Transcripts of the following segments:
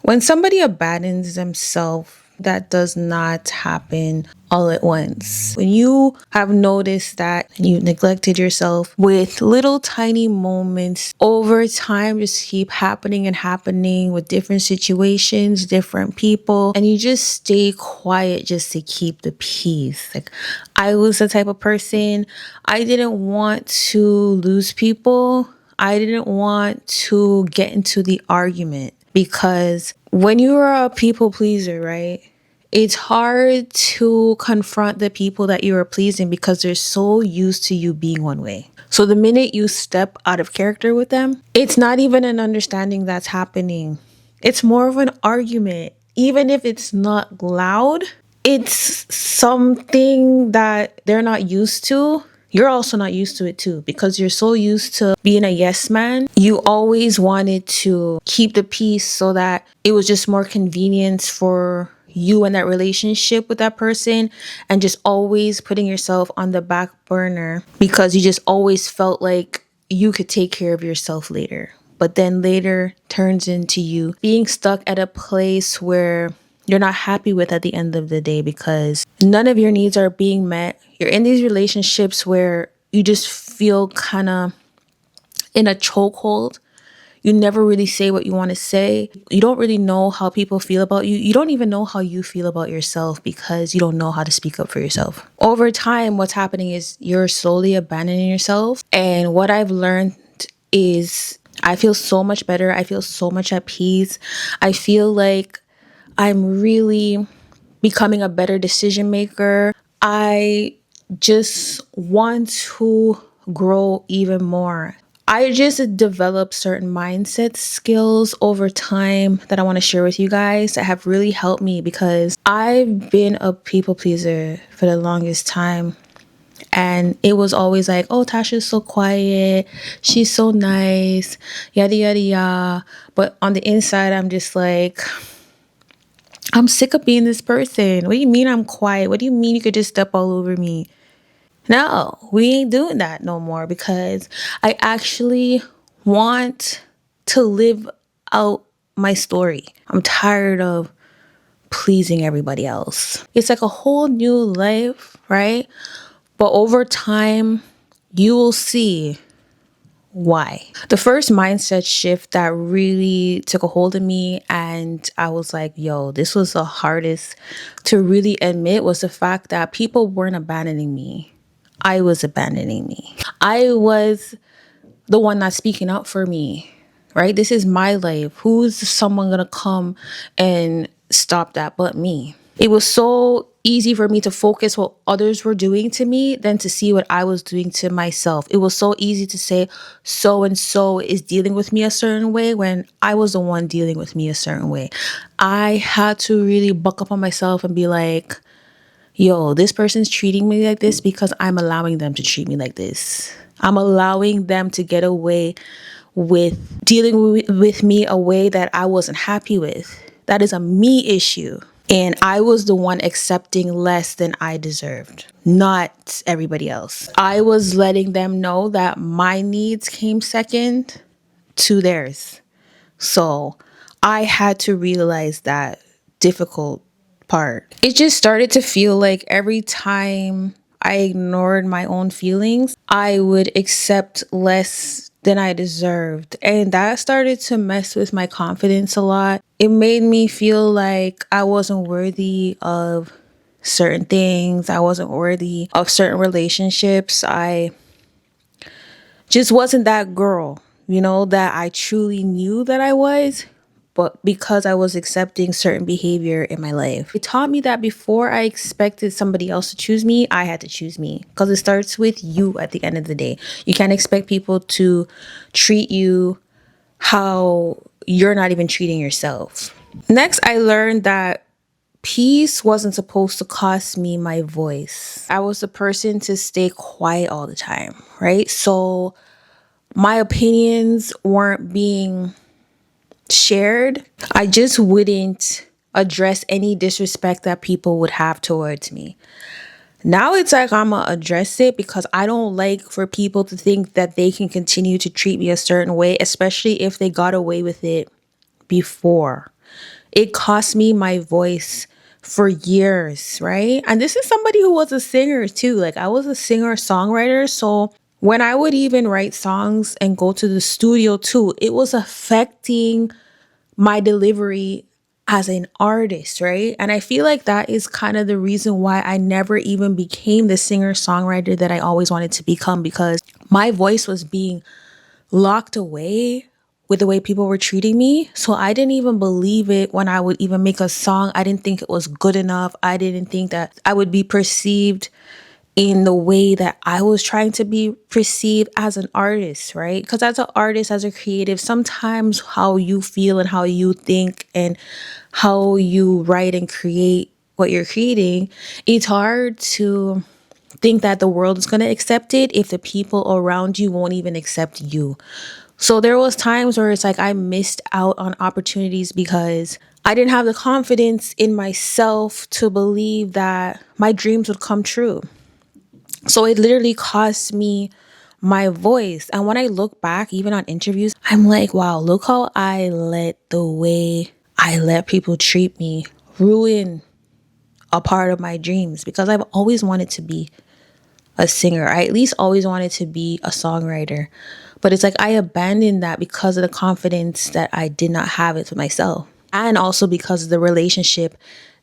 When somebody abandons themselves, that does not happen all at once. When you have noticed that you neglected yourself with little tiny moments over time, just keep happening and happening with different situations, different people, and you just stay quiet just to keep the peace. Like, I was the type of person, I didn't want to lose people. I didn't want to get into the argument. Because when you are a people pleaser, right, it's hard to confront the people that you are pleasing because they're so used to you being one way. So the minute you step out of character with them, it's not even an understanding that's happening. It's more of an argument. Even if it's not loud, it's something that they're not used to. You're also not used to it too, because you're so used to being a yes man. You always wanted to keep the peace so that it was just more convenience for you and that relationship with that person, and just always putting yourself on the back burner because you just always felt like you could take care of yourself later. But then later turns into you being stuck at a place where you're not happy with at the end of the day because none of your needs are being met. You're in these relationships where you just feel kind of in a chokehold. You never really say what you want to say. You don't really know how people feel about you. You don't even know how you feel about yourself because you don't know how to speak up for yourself. Over time, what's happening is you're slowly abandoning yourself. And what I've learned is I feel so much better. I feel so much at peace. I feel like I'm really becoming a better decision maker. I just want to grow even more. I just developed certain mindset skills over time that I want to share with you guys that have really helped me because I've been a people pleaser for the longest time. And it was always like, oh, Tasha's so quiet. She's so nice. Yada, yada, yada. But on the inside, I'm just like, I'm sick of being this person. What do you mean I'm quiet? What do you mean you could just step all over me? No, we ain't doing that no more because I actually want to live out my story. I'm tired of pleasing everybody else. It's like a whole new life, right? But over time, you will see why. The first mindset shift that really took a hold of me and I was like, yo, this was the hardest to really admit was the fact that people weren't abandoning me. I was abandoning me. I was the one not speaking up for me, right? This is my life. Who's someone gonna come and stop that but me? It was so easy for me to focus what others were doing to me than to see what I was doing to myself. It was so easy to say so and so is dealing with me a certain way when I was the one dealing with me a certain way. I had to really buck up on myself and be like, yo, this person's treating me like this because I'm allowing them to treat me like this. I'm allowing them to get away with dealing with me a way that I wasn't happy with. That is a me issue. And I was the one accepting less than I deserved, not everybody else. I was letting them know that my needs came second to theirs. So I had to realize that difficult part. It just started to feel like every time I ignored my own feelings, I would accept less than I deserved. And that started to mess with my confidence a lot. It made me feel like I wasn't worthy of certain things. I wasn't worthy of certain relationships. I just wasn't that girl, that I truly knew that I was. But because I was accepting certain behavior in my life, it taught me that before I expected somebody else to choose me, I had to choose me. Because it starts with you at the end of the day. You can't expect people to treat you how you're not even treating yourself. Next, I learned that peace wasn't supposed to cost me my voice. I was the person to stay quiet all the time, right? So my opinions weren't being shared. I just wouldn't address any disrespect that people would have towards me. Now it's like I'm gonna address it because I don't like for people to think that they can continue to treat me a certain way, especially if they got away with it before. It cost me my voice for years, right? And this is somebody who was a singer too. Like I was a singer songwriter. So when I would even write songs and go to the studio too, it was affecting my delivery as an artist, right? And I feel like that is kind of the reason why I never even became the singer songwriter that I always wanted to become, because my voice was being locked away with the way people were treating me. So I didn't even believe it when I would even make a song. I didn't think it was good enough. I didn't think that I would be perceived in the way that I was trying to be perceived as an artist, right? Because as an artist, as a creative, sometimes how you feel and how you think and how you write and create what you're creating, it's hard to think that the world is going to accept it if the people around you won't even accept you. So there was times where it's like I missed out on opportunities because I didn't have the confidence in myself to believe that my dreams would come true. So it literally cost me my voice. And when I look back, even on interviews, I'm like, wow, look how I let the way I let people treat me ruin a part of my dreams, because I've always wanted to be a singer. I at least always wanted to be a songwriter. But it's like I abandoned that because of the confidence that I did not have it with myself. And also because of the relationship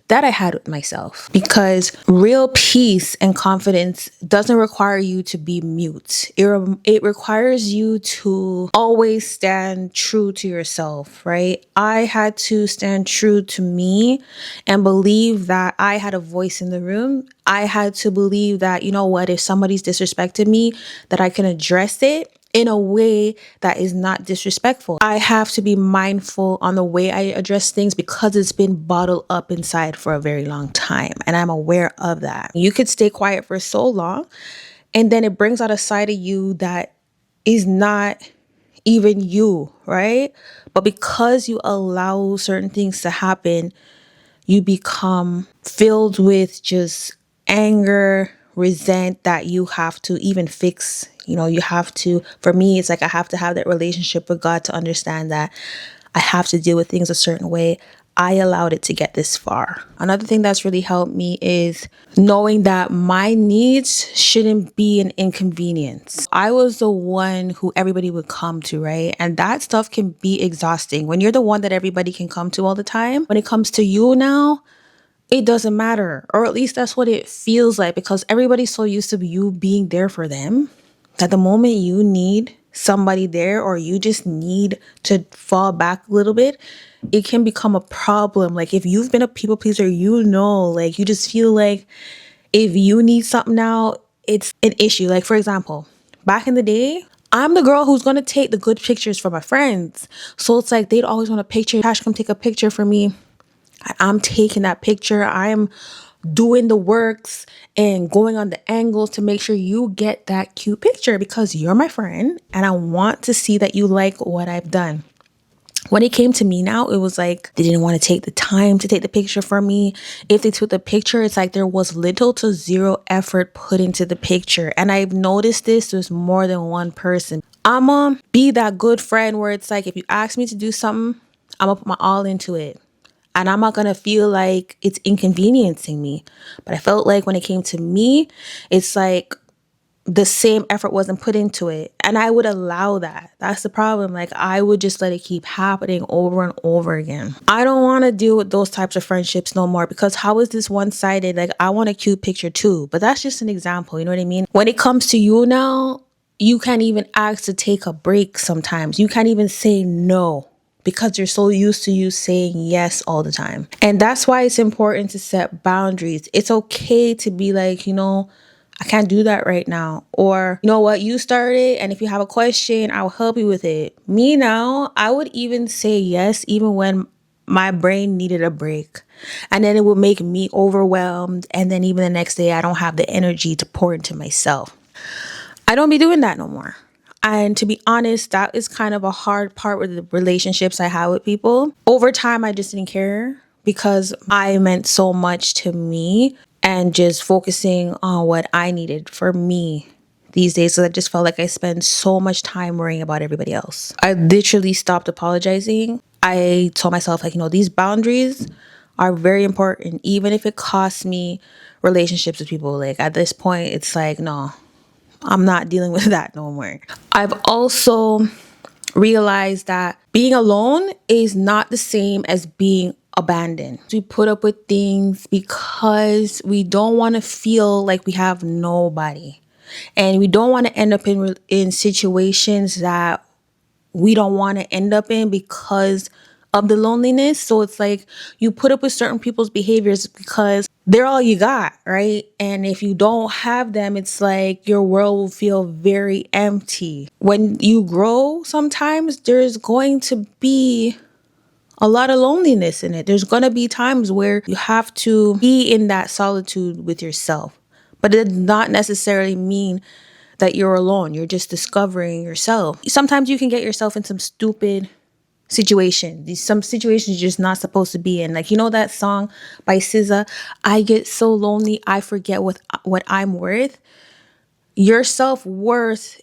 that I had with myself. Because real peace and confidence doesn't require you to be mute. It requires you to always stand true to yourself, right? I had to stand true to me and believe that I had a voice in the room. I had to believe that, you know what, if somebody's disrespected me, that I can address it in a way that is not disrespectful. I have to be mindful on the way I address things because it's been bottled up inside for a very long time. And I'm aware of that. You could stay quiet for so long, and then it brings out a side of you that is not even you, right? But because you allow certain things to happen, you become filled with just anger, resent that you have to even fix. You know, you have to, for me, it's like I have to have that relationship with God to understand that I have to deal with things a certain way. I allowed it to get this far. Another thing that's really helped me is knowing that my needs shouldn't be an inconvenience. I was the one who everybody would come to, right? And that stuff can be exhausting when you're the one that everybody can come to all the time. When it comes to you now, it doesn't matter, or at least that's what it feels like, because everybody's so used to you being there for them that the moment you need somebody there, or you just need to fall back a little bit, it can become a problem. Like if you've been a people pleaser, you know, like you just feel like if you need something now, it's an issue. Like for example, back in the day, I'm the girl who's going to take the good pictures for my friends. So it's like they'd always want a picture. Cash, come take a picture for me. I'm taking that picture. I'm doing the works and going on the angles to make sure you get that cute picture because you're my friend and I want to see that you like what I've done. When it came to me now, it was like they didn't want to take the time to take the picture for me. If they took the picture, it's like there was little to zero effort put into the picture. And I've noticed this with more than one person. I'ma be that good friend where it's like if you ask me to do something, I'm gonna put my all into it. And I'm not going to feel like it's inconveniencing me. But I felt like when it came to me, it's like the same effort wasn't put into it. And I would allow that. That's the problem. Like I would just let it keep happening over and over again. I don't want to deal with those types of friendships no more, because how is this one-sided? Like I want a cute picture too. But that's just an example. You know what I mean? When it comes to you now, you can't even ask to take a break sometimes. You can't even say no, because you're so used to you saying yes all the time. And that's why it's important to set boundaries. It's okay to be like, you know, I can't do that right now. Or, you know what, you started, and if you have a question, I'll help you with it. Me now, I would even say yes, even when my brain needed a break. And then it would make me overwhelmed. And then even the next day, I don't have the energy to pour into myself. I don't be doing that no more. And to be honest, that is kind of a hard part with the relationships I have with people. Over time, I just didn't care because I meant so much to me and just focusing on what I needed for me these days. So I just felt like I spend so much time worrying about everybody else. I literally stopped apologizing. I told myself, like, these boundaries are very important, even if it costs me relationships with people. Like, at this point, it's like, no, I'm not dealing with that no more. I've also realized that being alone is not the same as being abandoned. We put up with things because we don't want to feel like we have nobody. And we don't want to end up in situations that we don't want to end up in because of the loneliness. So it's like you put up with certain people's behaviors because they're all you got, right? And if you don't have them, it's like your world will feel very empty. When you grow, sometimes there's going to be a lot of loneliness in it. There's going to be times where you have to be in that solitude with yourself. But it does not necessarily mean that you're alone. You're just discovering yourself. Sometimes you can get yourself in some stupid situation. Some situations you're just not supposed to be in. Like, that song by SZA, I get so lonely, I forget what I'm worth. Your self-worth,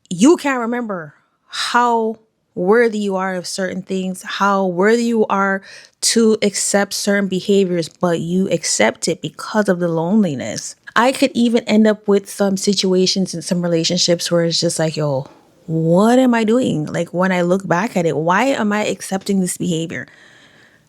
you can't remember how worthy you are of certain things, how worthy you are to accept certain behaviors, but you accept it because of the loneliness. I could even end up with some situations and some relationships where it's just like, yo, what am I doing? Like, when I look back at it, why am I accepting this behavior?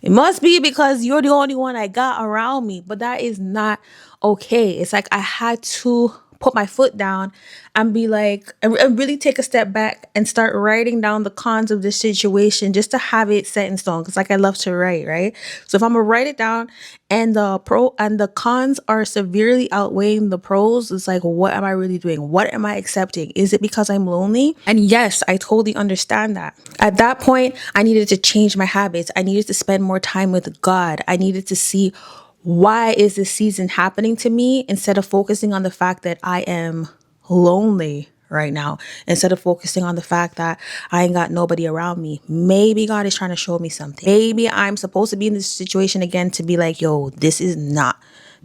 It must be because you're the only one I got around me, but that is not okay. It's like I had to put my foot down and be like, and really take a step back and start writing down the cons of this situation just to have it set in stone. Cause like I love to write, right? So if I'm gonna write it down and the pro and the cons are severely outweighing the pros, it's like, what am I really doing? What am I accepting? Is it because I'm lonely? And yes, I totally understand that. At that point, I needed to change my habits. I needed to spend more time with God. I needed to see, why is this season happening to me, instead of focusing on the fact that I am lonely right now, instead of focusing on the fact that I ain't got nobody around me. Maybe God is trying to show me something. Maybe I'm supposed to be in this situation again to be like, yo, this is not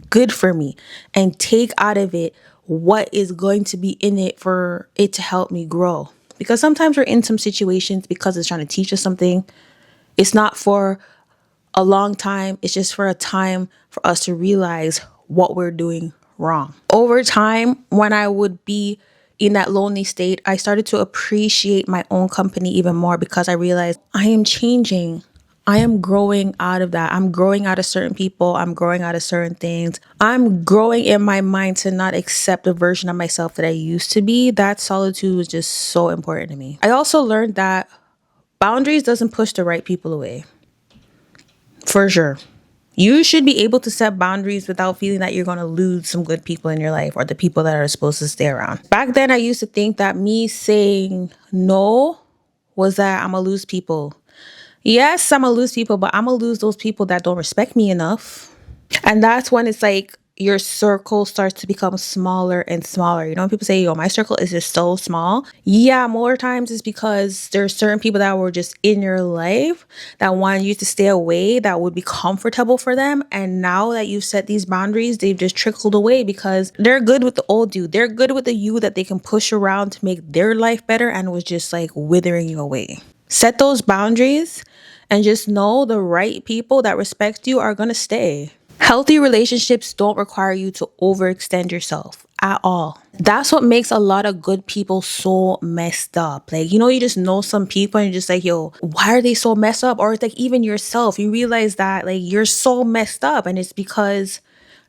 good for me, and take out of it what is going to be in it for it to help me grow. Because sometimes we're in some situations because it's trying to teach us something. It's not for a long time. It's just for a time for us to realize what we're doing wrong. Over time, when I would be in that lonely state, I started to appreciate my own company even more, because I realized I am changing. I am growing out of that. I'm growing out of certain people. I'm growing out of certain things. I'm growing in my mind to not accept the version of myself that I used to be. That solitude was just so important to me. I also learned that boundaries doesn't push the right people away. For sure. You should be able to set boundaries without feeling that you're going to lose some good people in your life, or the people that are supposed to stay around. Back then, I used to think that me saying no was that I'm going to lose people. Yes, I'm going to lose people, but I'm going to lose those people that don't respect me enough. And that's when it's like your circle starts to become smaller and smaller. When people say, yo, my circle is just so small. Yeah, more times it's because there's certain people that were just in your life that wanted you to stay away, that would be comfortable for them. And now that you've set these boundaries, they've just trickled away because they're good with the old you. They're good with the you that they can push around to make their life better, and was just like withering you away. Set those boundaries and just know the right people that respect you are going to stay. Healthy relationships don't require you to overextend yourself at all. That's what makes a lot of good people so messed up. Like, you just know some people and you're just like, yo, why are they so messed up? Or it's like even yourself, you realize that like you're so messed up, and it's because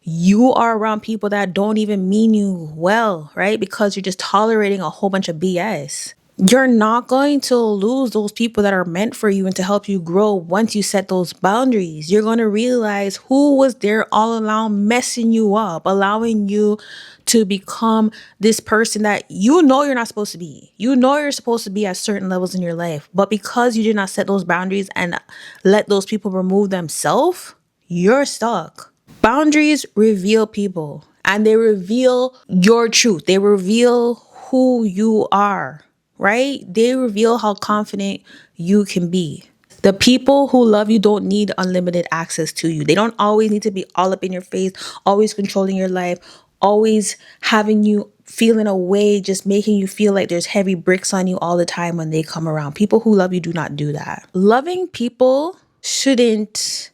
you are around people that don't even mean you well, right? Because you're just tolerating a whole bunch of BS. You're not going to lose those people that are meant for you and to help you grow once you set those boundaries. You're going to realize who was there all along messing you up, allowing you to become this person that you're not supposed to be. You're supposed to be at certain levels in your life, but because you did not set those boundaries and let those people remove themselves, you're stuck. Boundaries reveal people, and they reveal your truth. They reveal who you are. Right? They reveal how confident you can be. The people who love you don't need unlimited access to you. They don't always need to be all up in your face, always controlling your life, always having you feeling away, just making you feel like there's heavy bricks on you all the time when they come around. People who love you do not do that. Loving people shouldn't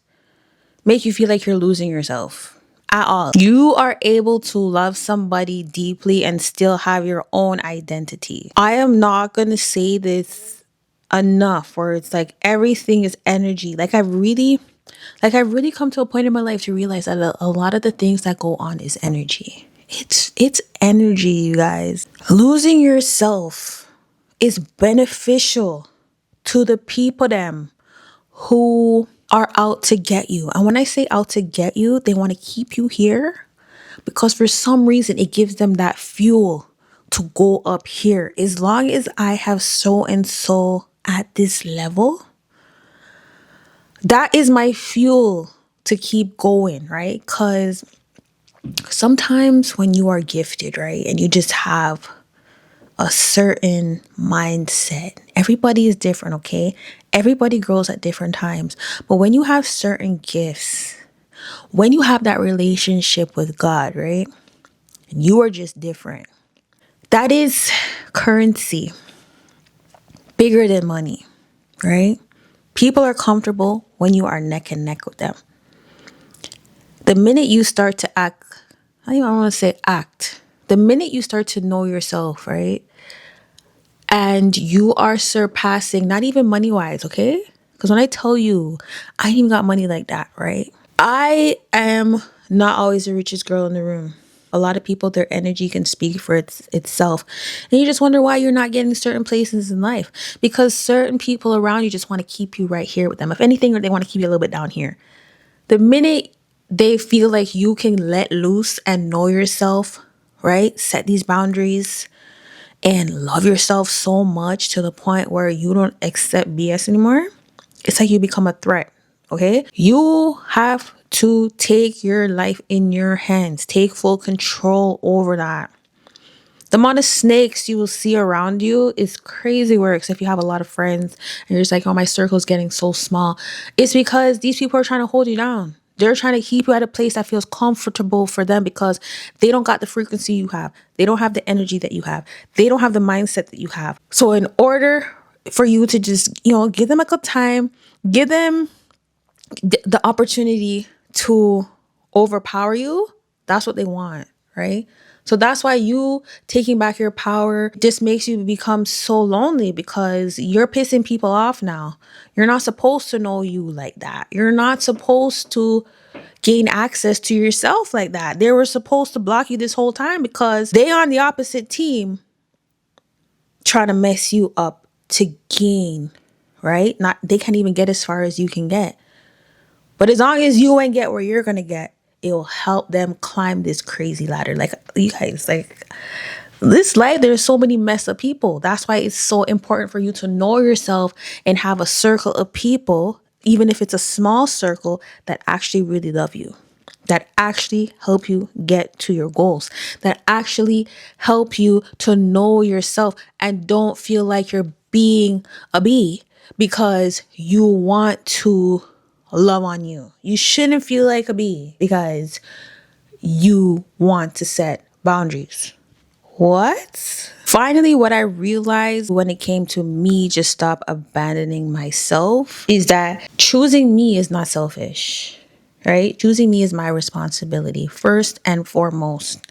make you feel like you're losing yourself at all. You are able to love somebody deeply and still have your own identity. I am not going to say this enough where it's like everything is energy. I've really come to a point in my life to realize that a lot of the things that go on is energy. It's energy, you guys. Losing yourself is beneficial to the people them who are out to get you. And when I say out to get you, they want to keep you here because for some reason it gives them that fuel to go up here. As long as I have so and so at this level, that is my fuel to keep going, right? Because sometimes when you are gifted, right, and you just have a certain mindset, everybody is different, okay? Everybody grows at different times. But when you have certain gifts, when you have that relationship with God, right, and you are just different, that is currency bigger than money, right? People are comfortable when you are neck and neck with them. The minute you start to act, I don't even want to say act. The minute you start to know yourself, right? And you are surpassing, not even money wise, okay? Because when I tell you, I ain't even got money like that, right? I am not always the richest girl in the room. A lot of people, their energy can speak for itself. And you just wonder why you're not getting certain places in life. Because certain people around you just want to keep you right here with them. If anything, they want to keep you a little bit down here. The minute they feel like you can let loose and know yourself, right? Set these boundaries and love yourself so much to the point where you don't accept BS anymore. It's like you become a threat, okay? You have to take your life in your hands. Take full control over that. The amount of snakes you will see around you is crazy works if you have a lot of friends and you're just like, oh, my circle is getting so small. It's because these people are trying to hold you down. They're trying to keep you at a place that feels comfortable for them because they don't got the frequency you have. They don't have the energy that you have. They don't have the mindset that you have. So in order for you to just, give them a good time, give them the opportunity to overpower you, that's what they want, right? So that's why you taking back your power just makes you become so lonely because you're pissing people off now. You're not supposed to know you like that. You're not supposed to gain access to yourself like that. They were supposed to block you this whole time because they on the opposite team trying to mess you up to gain, right? They can't even get as far as you can get. But as long as you ain't get where you're going to get, it will help them climb this crazy ladder. Like, you guys, like, this life, there's so many messed up people. That's why it's so important for you to know yourself and have a circle of people, even if it's a small circle, that actually really love you, that actually help you get to your goals, that actually help you to know yourself and don't feel like you're being a bee because you want to love on you. You shouldn't feel like a bee because you want to set boundaries. What? Finally, what I realized when it came to me just stop abandoning myself is that choosing me is not selfish, right? Choosing me is my responsibility first and foremost.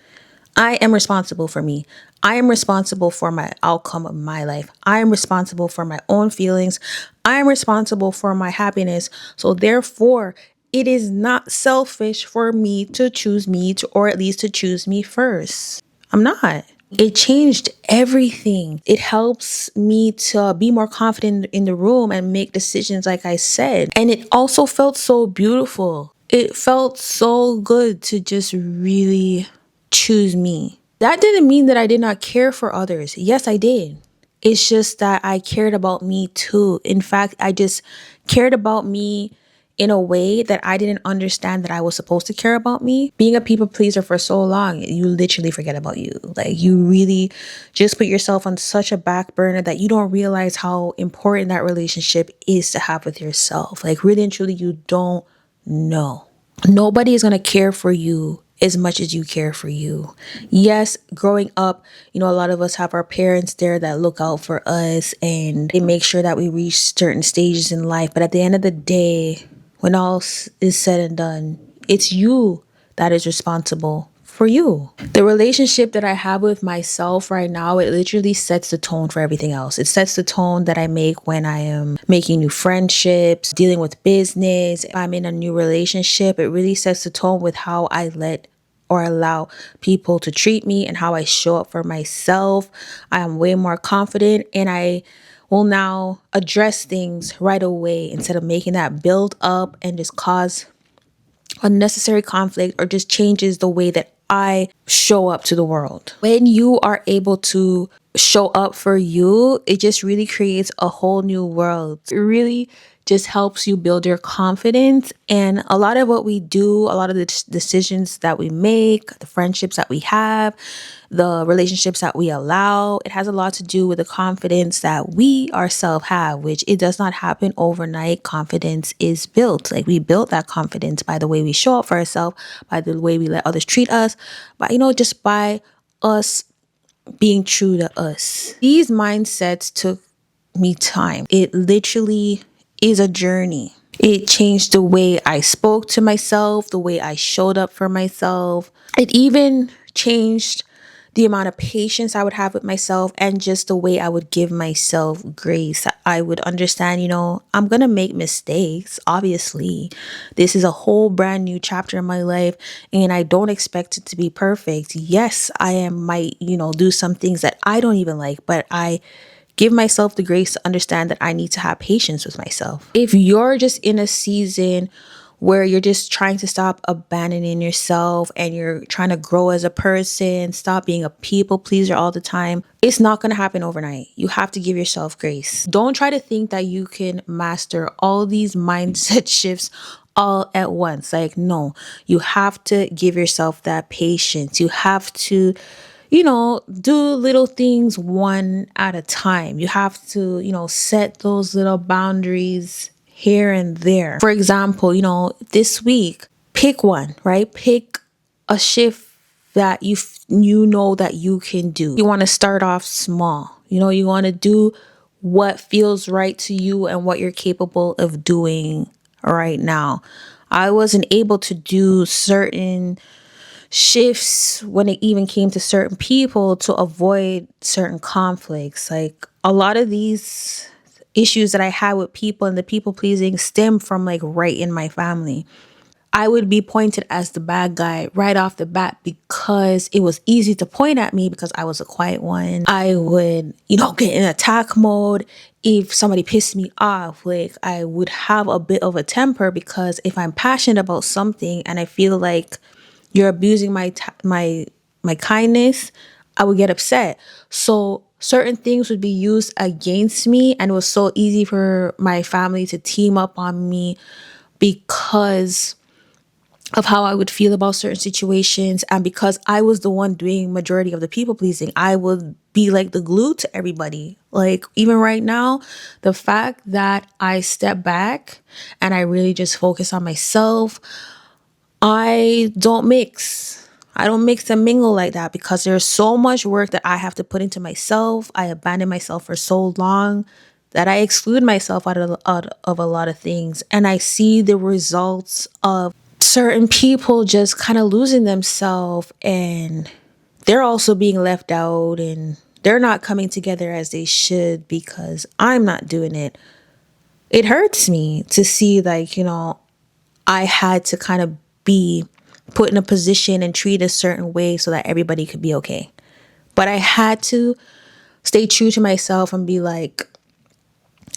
I am responsible for me. I am responsible for my outcome of my life. I am responsible for my own feelings. I am responsible for my happiness. So therefore, it is not selfish for me to choose me or at least to choose me first. I'm not. It changed everything. It helps me to be more confident in the room and make decisions like I said. And it also felt so beautiful. It felt so good to just really choose me. That didn't mean that I did not care for others. Yes, I did. It's just that I cared about me too. In fact, I just cared about me in a way that I didn't understand that I was supposed to care about me. Being a people pleaser for so long, you literally forget about you. Like, you really just put yourself on such a back burner that you don't realize how important that relationship is to have with yourself. Like, really and truly, you don't know. Nobody is going to care for you as much as you care for you. Yes, growing up, a lot of us have our parents there that look out for us and they make sure that we reach certain stages in life. But at the end of the day, when all is said and done, it's you that is responsible for you. The relationship that I have with myself right now, it literally sets the tone for everything else. It sets the tone that I make when I am making new friendships, dealing with business. If I'm in a new relationship, it really sets the tone with how I let or allow people to treat me and how I show up for myself. I am way more confident and I will now address things right away instead of making that build up and just cause unnecessary conflict or just changes the way that I show up to the world. When you are able to show up for you, it just really creates a whole new world. It really just helps you build your confidence. And a lot of what we do, a lot of the decisions that we make, the friendships that we have, the relationships that we allow, it has a lot to do with the confidence that we ourselves have, which it does not happen overnight. Confidence is built. Like we built that confidence by the way we show up for ourselves, by the way we let others treat us, by, just by us being true to us. These mindsets took me time. It literally is a journey. It changed the way I spoke to myself, the way I showed up for myself. It even changed the amount of patience I would have with myself and just the way I would give myself grace. I would understand, I'm going to make mistakes. Obviously, this is a whole brand new chapter in my life and I don't expect it to be perfect. Yes, might, do some things that I don't even like, but I give myself the grace to understand that I need to have patience with myself. If you're just in a season where you're just trying to stop abandoning yourself and you're trying to grow as a person, stop being a people pleaser all the time, it's not going to happen overnight. You have to give yourself grace. Don't try to think that you can master all these mindset shifts all at once. Like, no, you have to give yourself that patience. You have to do little things one at a time. You have to, set those little boundaries here and there. For example, this week, pick one, right? Pick a shift that you know that you can do. You want to start off small. You want to do what feels right to you and what you're capable of doing right now. I wasn't able to do certain shifts when it even came to certain people to avoid certain conflicts. Like a lot of these issues that I had with people and the people pleasing stem from like right in my family. I would be pointed as the bad guy right off the bat because it was easy to point at me because I was a quiet one. I would, get in attack mode. If somebody pissed me off, like I would have a bit of a temper because if I'm passionate about something and I feel like you're abusing my kindness, I would get upset. So certain things would be used against me and it was so easy for my family to team up on me because of how I would feel about certain situations. And because I was the one doing majority of the people pleasing, I would be like the glue to everybody. Like even right now, the fact that I step back and I really just focus on myself, I don't mix and mingle like that because there's so much work that I have to put into myself. I abandoned myself for so long that I exclude myself out of a lot of things. And I see the results of certain people just kind of losing themselves and they're also being left out and they're not coming together as they should because I'm not doing it. It hurts me to see I had to kind of be put in a position and treat a certain way so that everybody could be okay. But I had to stay true to myself and be like,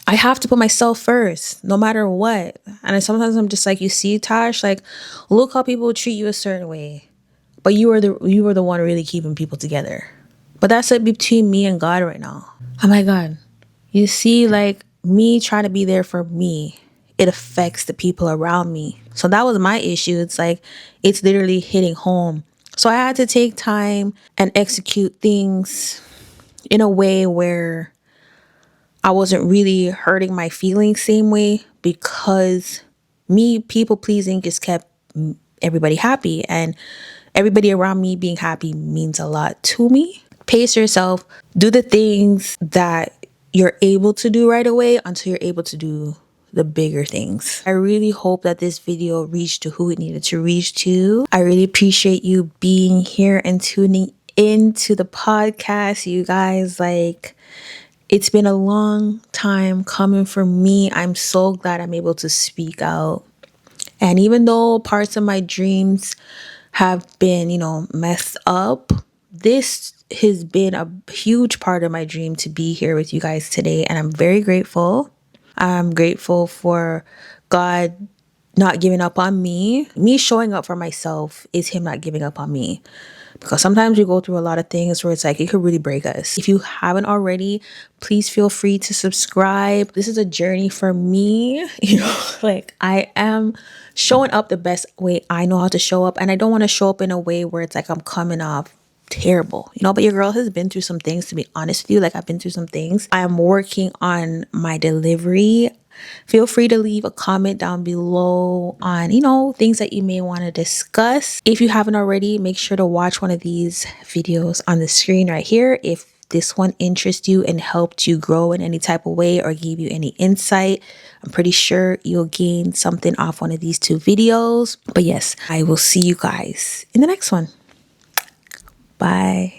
I have to put myself first, no matter what. And sometimes I'm just like, you see, Tash, like, look how people treat you a certain way. But you were the one really keeping people together. But that's like between me and God right now. Oh my God. You see, like me trying to be there for me, it affects the people around me. So that was my issue. It's like, it's literally hitting home. So I had to take time and execute things in a way where I wasn't really hurting my feelings same way because me people pleasing just kept everybody happy. And everybody around me being happy means a lot to me. Pace yourself, do the things that you're able to do right away until you're able to do the bigger things. I really hope that this video reached to who it needed to reach to. I really appreciate you being here and tuning into the podcast, you guys. Like, it's been a long time coming for me. I'm so glad I'm able to speak out. And even though parts of my dreams have been, messed up, this has been a huge part of my dream to be here with you guys today. And I'm very grateful. I'm grateful for God not giving up on me. Me showing up for myself is Him not giving up on me. Because sometimes we go through a lot of things where it's like, it could really break us. If you haven't already, please feel free to subscribe. This is a journey for me. Like, I am showing up the best way I know how to show up. And I don't want to show up in a way where it's like I'm coming off terrible, but your girl has been through some things, to be honest with you. Like, I've been through some things. I am working on my delivery. Feel free to leave a comment down below on, things that you may want to discuss. If you haven't already, make sure to watch one of these videos on the screen right here. If this one interests you and helped you grow in any type of way or gave you any insight, I'm pretty sure you'll gain something off one of these 2 videos. But yes, I will see you guys in the next one. Bye.